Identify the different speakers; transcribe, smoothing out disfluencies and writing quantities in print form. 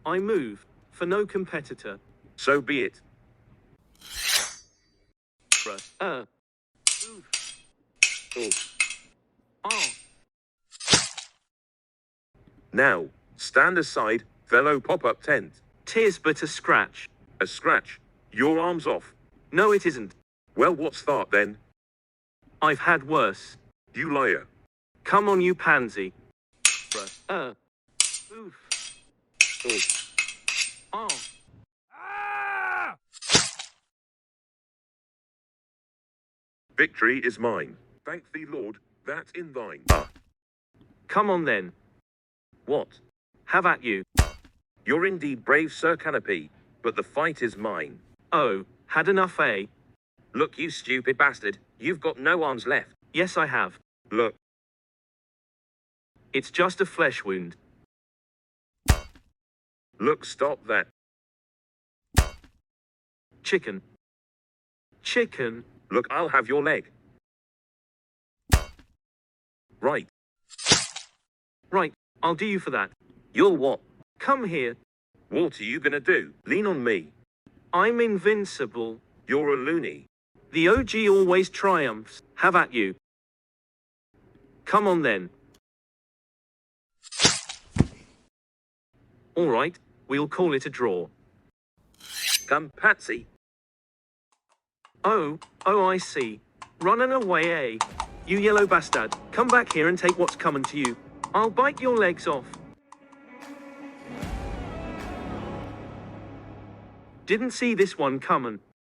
Speaker 1: I move, for no competitor.
Speaker 2: So be it.
Speaker 1: Oh. Oh.
Speaker 2: Now, stand aside, fellow pop-up tent.
Speaker 1: 'Tis but a scratch.
Speaker 2: A scratch. Your arm's off.
Speaker 1: No, it isn't.
Speaker 2: Well, what's that then?
Speaker 1: I've had worse.
Speaker 2: You liar.
Speaker 1: Come on, you pansy. Oof. Oh.
Speaker 2: Victory is mine. Thank thee, Lord, that in thine.
Speaker 1: Come on then.
Speaker 2: What?
Speaker 1: Have at you.
Speaker 2: You're indeed brave, Sir Canopy, but the fight is mine.
Speaker 1: Oh, had enough, eh?
Speaker 2: Look, you stupid bastard, you've got no arms left.
Speaker 1: Yes, I have.
Speaker 2: Look.
Speaker 1: It's just a flesh wound.
Speaker 2: Look, stop that.
Speaker 1: Chicken. Chicken.
Speaker 2: Look, I'll have your leg. Right.
Speaker 1: Right, I'll do you for that.
Speaker 2: You'll what?
Speaker 1: Come here.
Speaker 2: What are you gonna do? Lean on me.
Speaker 1: I'm invincible.
Speaker 2: You're a loony.
Speaker 1: The OG always triumphs. Have at you. Come on then. All right, we'll call it a draw.
Speaker 2: Come, Patsy.
Speaker 1: Oh, I see. Running away, eh? You yellow bastard, come back here and take what's coming to you. I'll bite your legs off. Didn't see this one coming.